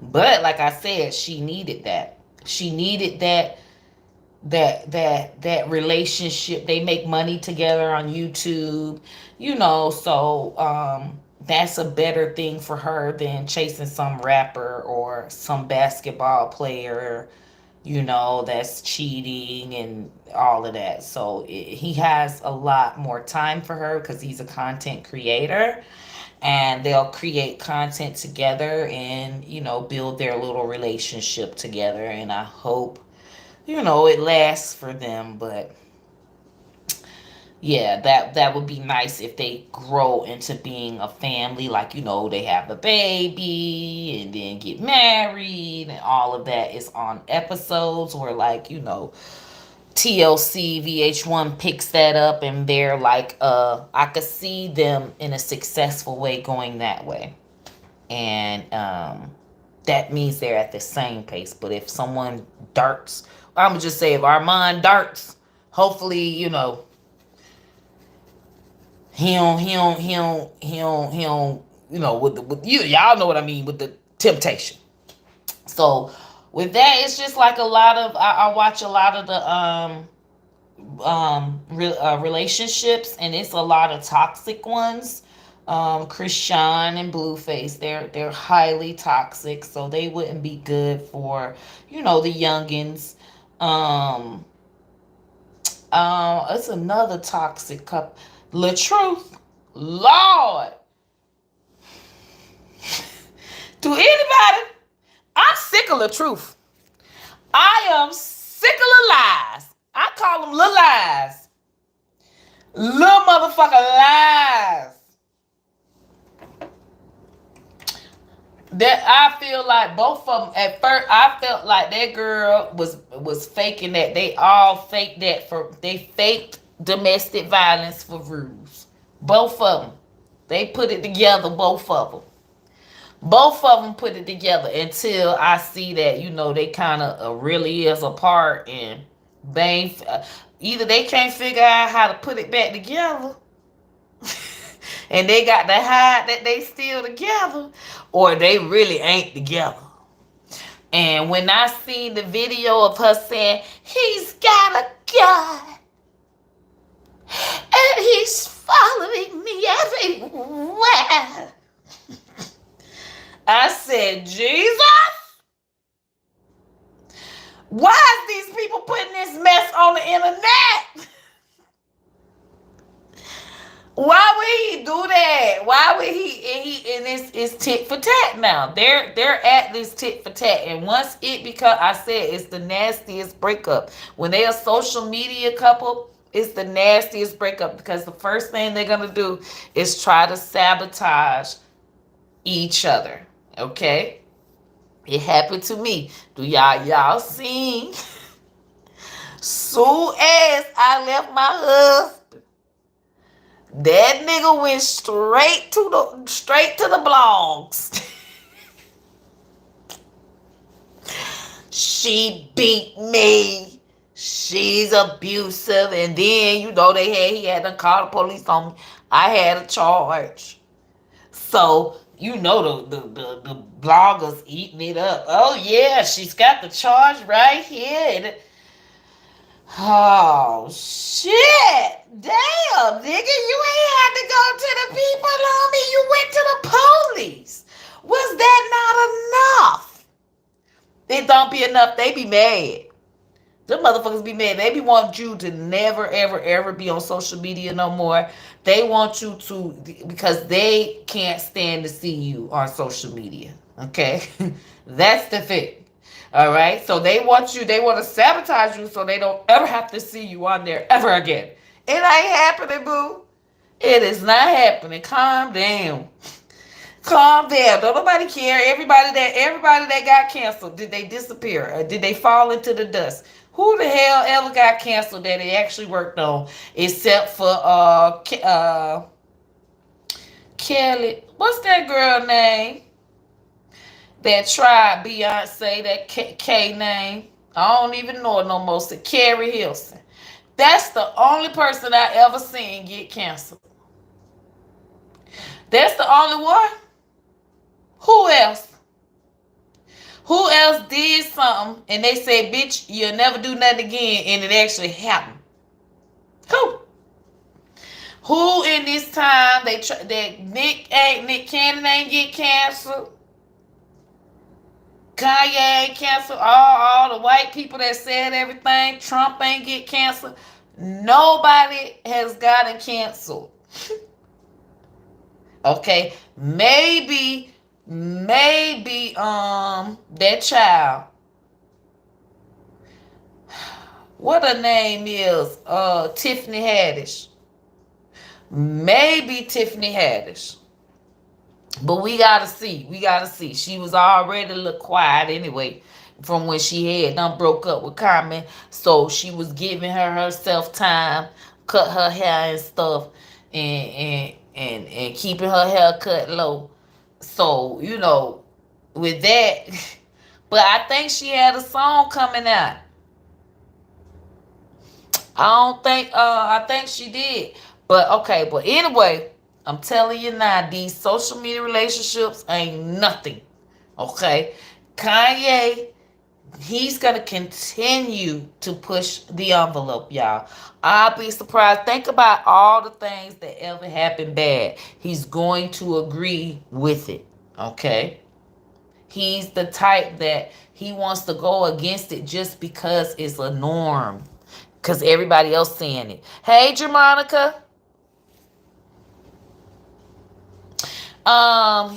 But like I said, she needed that. She needed that relationship. They make money together on YouTube, so that's a better thing for her than chasing some rapper or some basketball player, that's cheating and all of that. So he has a lot more time for her because he's a content creator, and they'll create content together and, build their little relationship together. And I hope, it lasts for them. But yeah, that would be nice if they grow into being a family, like, they have a baby and then get married, and all of that is on episodes, or like, TLC VH1 picks that up, and they're like, I could see them in a successful way going that way. And that means they're at the same pace. But if someone darts, I'm gonna just say if Armand darts, hopefully, he don't, with you, y'all know what I mean, with the temptation. So with that, it's just like a lot of I watch a lot of the relationships, and it's a lot of toxic ones. Christian and Blueface. They're highly toxic, so they wouldn't be good for, the youngins. Um, it's another toxic couple. LaTruth, Lord, to anybody, I'm sick of LaTruth. I am sick of the lies. I call them little lies. Little motherfucker lies. That I feel like both of them at first. I felt like that girl was faking that. They all faked that they faked domestic violence for rules. Both of them, they put it together. Both of them put it together until I see that they kind of really is apart and bang. Either they can't figure out how to put it back together, and they got to hide that they still together, or they really ain't together. And when I seen the video of her saying, he's got a gun and he's following me everywhere, I said, Jesus, why is these people putting this mess on the internet? Why would he do that? Why would he and it's tit for tat now. They're at this tit for tat. And once it becomes, I said, it's the nastiest breakup. When they're a social media couple, it's the nastiest breakup, because the first thing they're gonna do is try to sabotage each other. Okay? It happened to me. Do y'all seen? Soon as I left my husband, that nigga went straight to the blogs. She beat me. She's abusive. And then he had to call the police on me. I had a charge. So the bloggers eating it up. Oh yeah, she's got the charge right here. Oh shit! Damn, nigga, you ain't had to go to the people on me. You went to the police. Was that not enough? It don't be enough. They be mad. Them motherfuckers be mad. They be want you to never, ever, ever be on social media no more. They want you to, because they can't stand to see you on social media. Okay? That's the thing. All right? So they want to sabotage you so they don't ever have to see you on there ever again. It ain't happening, boo. It is not happening. Calm down. Calm down. Don't nobody care. Everybody that got canceled, did they disappear? Or did they fall into the dust? Who the hell ever got canceled that they actually worked on, except for Kelly? What's that girl name that tried Beyonce? That K name? I don't even know it no more. So Carrie Hilson. That's the only person I ever seen get canceled. That's the only one. Who else? Who else did something and they said, bitch, you'll never do nothing again, and it actually happened? Who? Who in this time that Nick Cannon ain't get canceled? Kanye ain't canceled. All the white people that said everything. Trump ain't get canceled. Nobody has gotten canceled. Okay, maybe that child, what her name is, Tiffany Haddish. Maybe Tiffany Haddish. But we gotta see. She was already a little quiet anyway from when she had done broke up with Kanye. So she was giving herself time, cut her hair and stuff, and keeping her hair cut low. So, with that, but I think she had a song coming out. I think she did. But okay, but anyway, I'm telling you now, these social media relationships ain't nothing. Okay? Kanye He's going to continue to push the envelope, y'all. I'll be surprised. Think about all the things that ever happened bad. He's going to agree with it. Okay? He's the type that he wants to go against it just because it's a norm. Because everybody else saying it. Hey, Jermonica.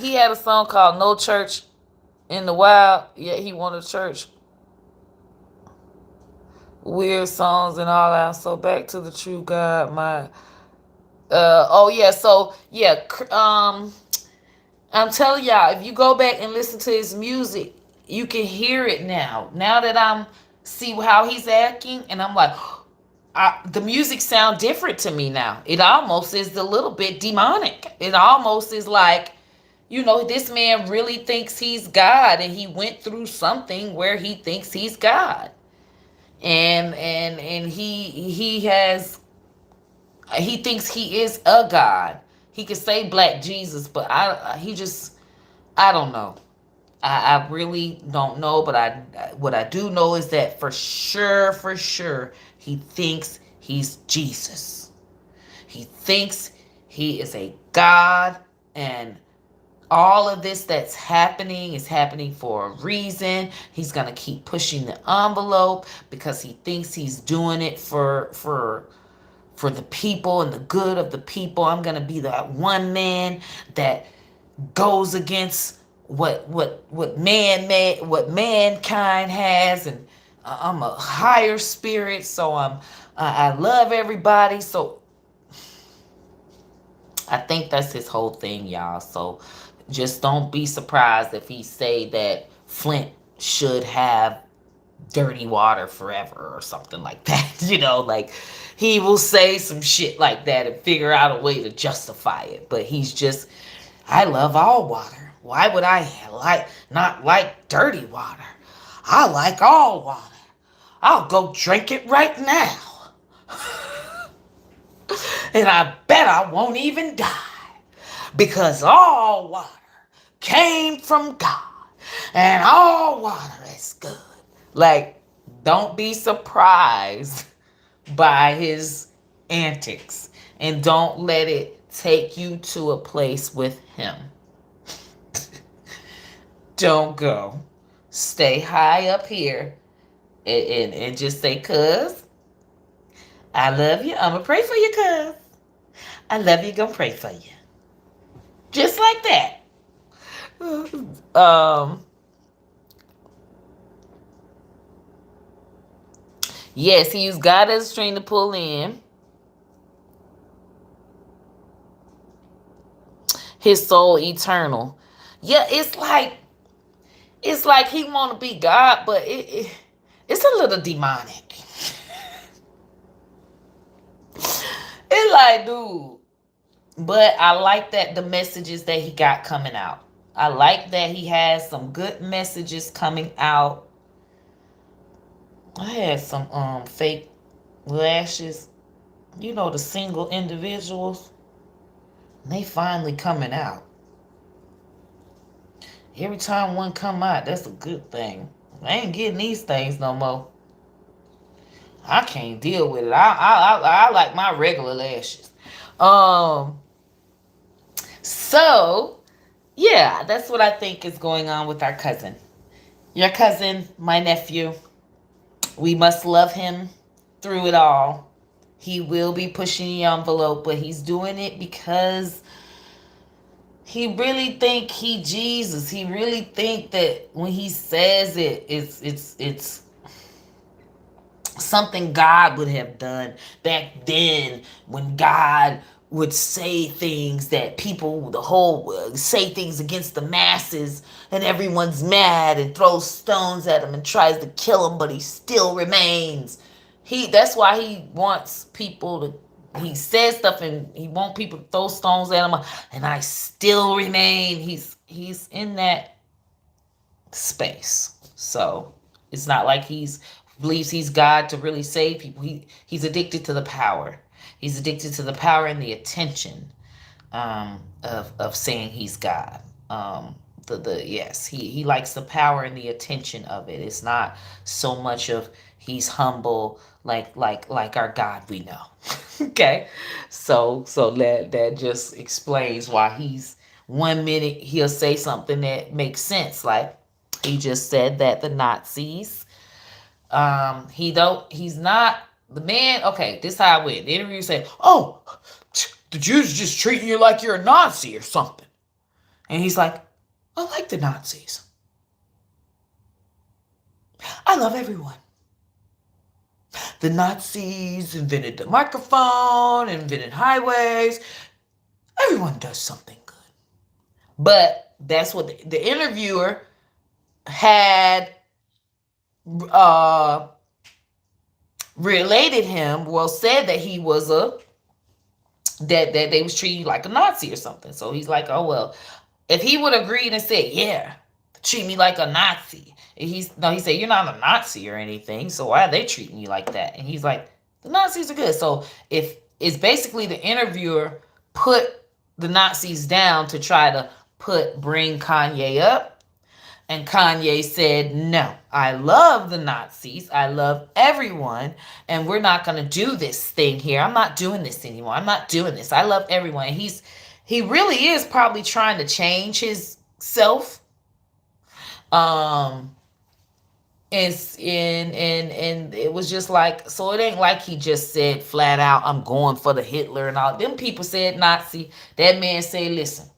He had a song called No Church in the Wild. Yeah, he wanted a church. Weird songs and all that. So back to the true God, my oh yeah, so yeah, I'm telling y'all, if you go back and listen to his music, you can hear it now. Now that I'm see how he's acting, and I'm like, the music sound different to me now. It almost is a little bit demonic. It almost is like, this man really thinks he's God, and he went through something where he thinks he's God. And he thinks he is a God. He could say Black Jesus, but I don't know. I really don't know, but what I do know is that for sure, he thinks he's Jesus. He thinks he is a God, and all of this that's happening is happening for a reason. He's going to keep pushing the envelope because he thinks he's doing it for the people and the good of the people. I'm going to be that one man that goes against what mankind has, and I'm a higher spirit, so I love everybody. So I think that's his whole thing, y'all. So just don't be surprised if he say that Flint should have dirty water forever or something like that. Like he will say some shit like that and figure out a way to justify it. But he's just, I love all water. Why would I not like dirty water? I like all water. I'll go drink it right now. And I bet I won't even die. Because all water came from God. And all water is good. Like, don't be surprised by his antics. And don't let it take you to a place with him. Don't go. Stay high up here. And just say, cuz, I love you. I'm going to pray for you, cuz. I love you. Going to pray for you. Just like that. Yes, he used God as a string to pull in. His soul eternal. Yeah, it's like he want to be God, but it's a little demonic. It's like, dude. But I like that the messages that he got coming out. I like that he has some good messages coming out. I had some fake lashes. The single individuals. They finally coming out. Every time one come out, that's a good thing. I ain't getting these things no more. I can't deal with it. I like my regular lashes. So, yeah, that's what I think is going on with our cousin. Your cousin, my nephew. We must love him through it all. He will be pushing the envelope, but he's doing it because he really think he Jesus. He really think that when he says it, it's something God would have done back then, when God would say things that people, say things against the masses, and everyone's mad and throws stones at him and tries to kill him, but he still remains. That's why he wants people to, he says stuff and he wants people to throw stones at him, and I still remain. He's in that space. So it's not like believes he's God to really save people. He's addicted to the power. He's addicted to the power and the attention of saying he's God. The yes, he likes the power and the attention of it. It's not so much of he's humble like our God we know. Okay, so that just explains why he's 1 minute he'll say something that makes sense, like he just said that the Nazis, he's not the man. Okay, this how I went. The interview said, "Oh, the Jews just treating you like you're a Nazi or something," and he's like, "I like the Nazis. I love everyone. The Nazis invented the microphone, invented highways. Everyone does something good." But that's what the interviewer had uh related him. Well, said that he was a that they was treating you like a Nazi or something. So he's like, "Oh well, if he would have agreed and said, yeah, treat me like a Nazi." He said, "You're not a Nazi or anything, so why are they treating you like that?" And he's like, "The Nazis are good." So if it's basically the interviewer put the Nazis down to try to bring Kanye up. And Kanye said, "No, I love the Nazis. I love everyone. And we're not going to do this thing here. I'm not doing this anymore. I'm not doing this. I love everyone." And he really is probably trying to change his self. Um, and it was just like, so it ain't like he just said flat out, "I'm going for the Hitler," and all. Them people said Nazi. That man said, "Listen,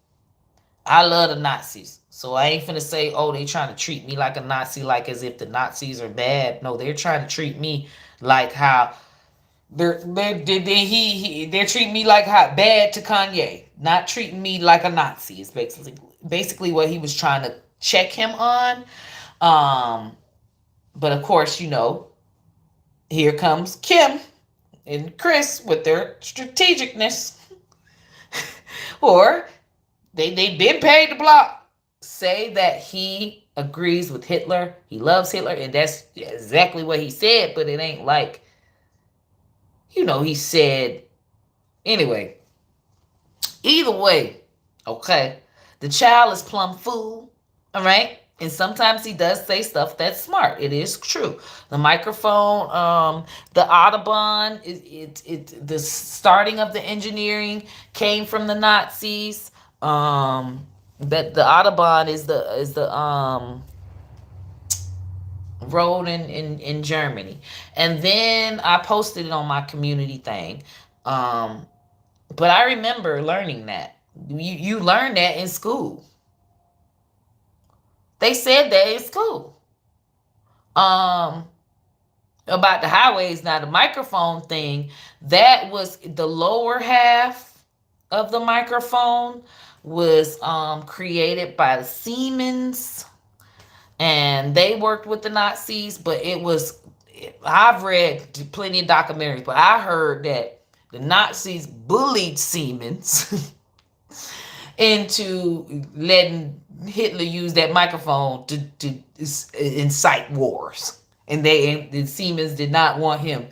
I love the Nazis. So I ain't finna say, oh, they trying to treat me like a Nazi, like as if the Nazis are bad. No, they're trying to treat me like how they're treating me like how bad to Kanye, not treating me like a Nazi." Is basically what he was trying to check him on. Um, but of course, here comes Kim and Chris with their strategicness, or they've been paid to block. Say that he agrees with Hitler, he loves Hitler, and that's exactly what he said, but it ain't like, he said, anyway, either way, okay, the child is plumb fool, all right? And sometimes he does say stuff that's smart. It is true. The microphone, the Audubon, the starting of the engineering came from the Nazis. That the Audubon is the road in Germany. And then I posted it on my community thing. But I remember learning that. You learn that in school. They said that in school. About the highways. Now the microphone thing, that was the lower half of the microphone was created by the Siemens, and they worked with the Nazis. But I've read plenty of documentaries, but I heard that the Nazis bullied Siemens into letting Hitler use that microphone to incite wars. And Siemens did not want him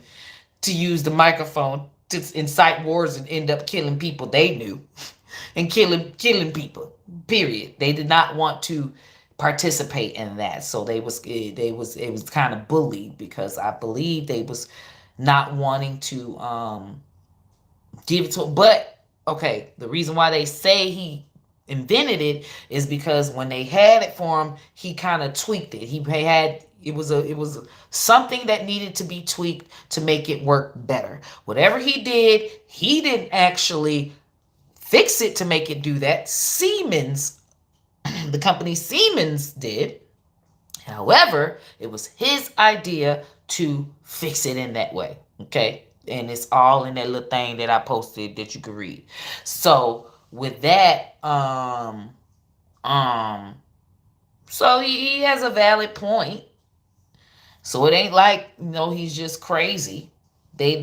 to use the microphone to incite wars and end up killing people they knew and killing people. Period. They did not want to participate in that. So it was kind of bullied, because I believe they was not wanting to give it to him. But okay, the reason why they say he invented it is because when they had it for him, he kind of tweaked it. It was something that needed to be tweaked to make it work better. Whatever he didn't actually fix it to make it do that. Siemens, the company Siemens did. However, it was his idea to fix it in that way. Okay? And it's all in that little thing that I posted that you can read. So with that, so he has a valid point. So it ain't like, he's just crazy. The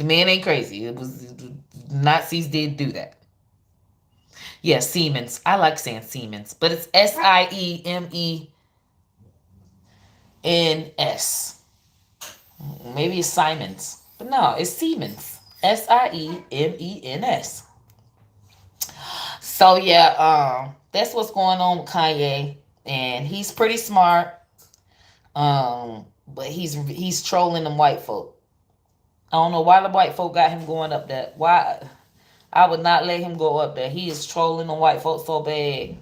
man ain't crazy. It was, the Nazis did do that. Yeah, Siemens. I like saying Siemens, but it's Siemens. Maybe it's Simons, but no, it's Siemens. Siemens. So yeah, that's what's going on with Kanye, and he's pretty smart. But he's trolling them white folk. I don't know why the white folk got him going up there. Why? I would not let him go up there. He is trolling the white folk so bad,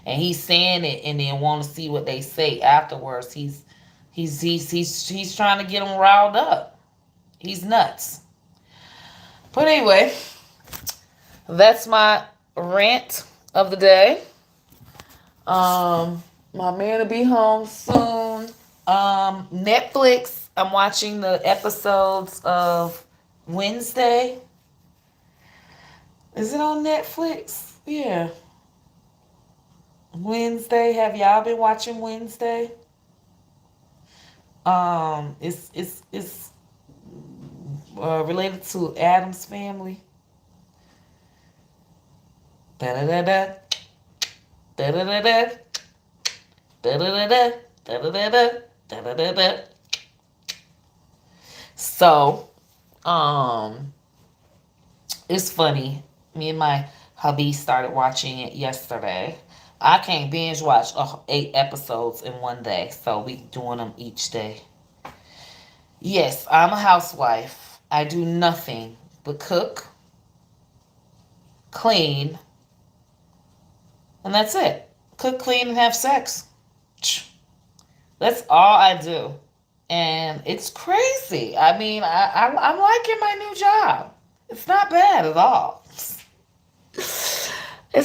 and he's saying it, and then want to see what they say afterwards. He's trying to get them riled up. He's nuts. But anyway, that's my rant of the day. My man will be home soon. Netflix. I'm watching the episodes of Wednesday. Is it on Netflix? Yeah. Wednesday. Have y'all been watching Wednesday? It's related to Adam's family. Da da da da da da da da da da da da da da da da da. So, it's funny. Me and my hubby started watching it yesterday. I can't binge watch 8 episodes in one day, so we doing them each day. Yes, I'm a housewife. I do nothing but cook, clean, and that's it. Cook, clean, and have sex. That's all I do. And it's crazy. I mean, I'm liking my new job. It's not bad at all. It's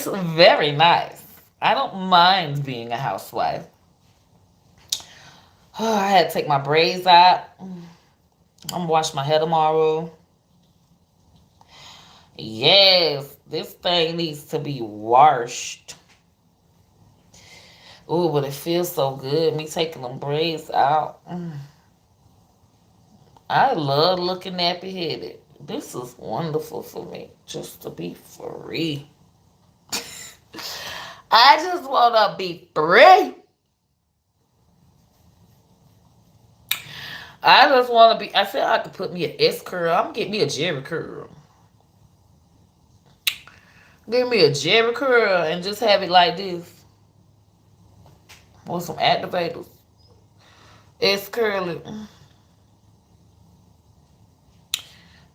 very nice. I don't mind being a housewife. I had to take my braids out. I'm gonna wash my hair tomorrow. Yes, this thing needs to be washed. Ooh, but it feels so good, me taking them braids out. I love looking nappy headed. This is wonderful for me, just to be free. I just want to be free. I just want to be. I said I could put me an S curl. I'm gonna get me a Jerry curl. Give me a Jerry curl and just have it like this with some activators. S curly,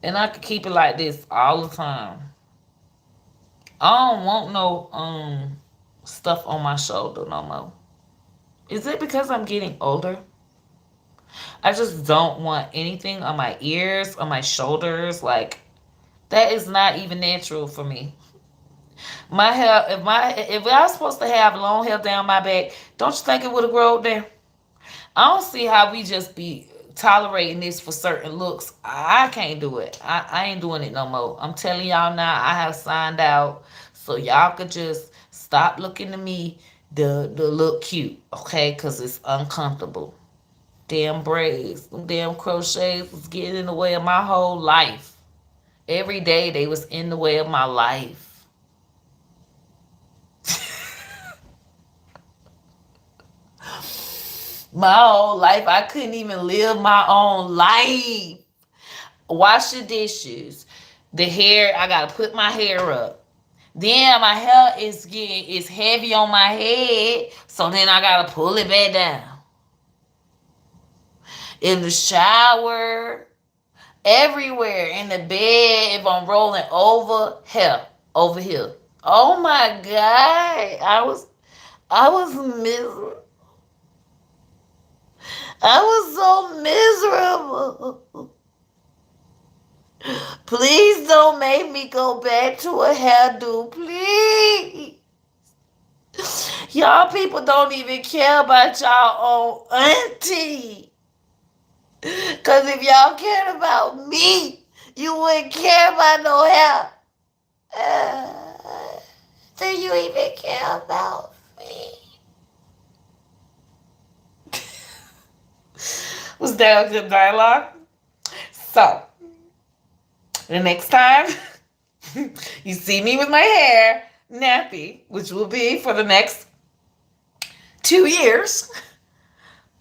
and I could keep it like this all the time. I don't want no stuff on my shoulder no more. Is it because I'm getting older? I just don't want anything on my ears, on my shoulders. Like, that is not even natural for me. My hair, if I was supposed to have long hair down my back, don't you think it would have grown there? I don't see how we just be tolerating this for certain looks. I can't do it. I ain't doing it no more. I'm telling y'all now, I have signed out. So y'all could just stop looking at me to look cute, okay? Because it's uncomfortable. Damn braids, them damn crochets was getting in the way of my whole life. Every day they was in the way of my life. My whole life, I couldn't even live my own life. Wash the dishes. The hair, I gotta put my hair up. Then my hair is heavy on my head, so then I gotta pull it back down. In the shower, everywhere, in the bed, if I'm rolling over here. Oh my God, I was miserable. I was so miserable. Please don't make me go back to a hairdo, please. Y'all people don't even care about y'all own auntie. Because if y'all cared about me, you wouldn't care about no hair. Do you even care about me? Was that a good dialogue? So, the next time you see me with my hair nappy, which will be for the next 2 years,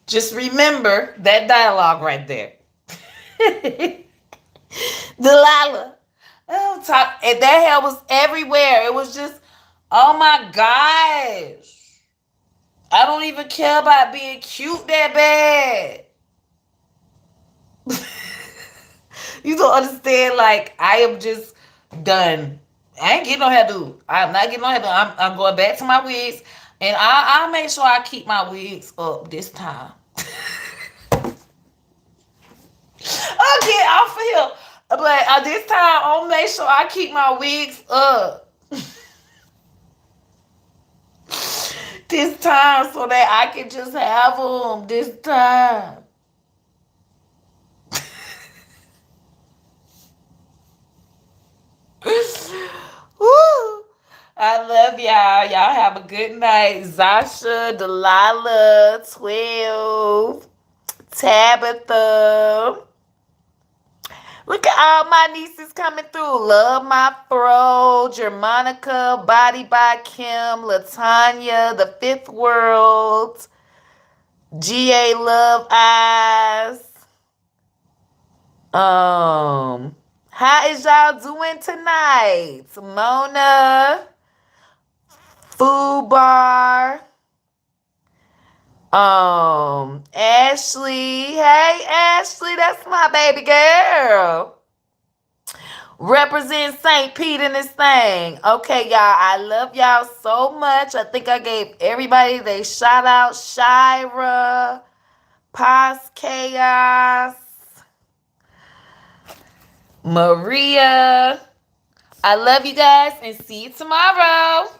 just remember that dialogue right there. Delilah, Oh, top, and that hair was everywhere. It was just, oh my gosh. I don't even care about being cute that bad. You don't understand. Like, I am just done. I ain't getting no hairdo. I'm not getting no hairdo. I'm going back to my wigs, and I'll make sure I keep my wigs up this time. I'll get off of here, but this time I'll make sure I keep my wigs up. This time, so that I can just have them this time. Woo. I love y'all. Y'all have a good night. Zasha, Delilah, 12, Tabitha. Look at all my nieces coming through. Love My Fro, Germanica, Body by Kim, Latanya, The Fifth World, GA Love Eyes. How is y'all doing tonight? Mona, Food Bar, Ashley. Hey, Ashley, that's my baby girl. Represent St. Pete in this thing. Okay, y'all. I love y'all so much. I think I gave everybody they shout out. Shira, Paz Chaos, Maria. I love you guys and see you tomorrow.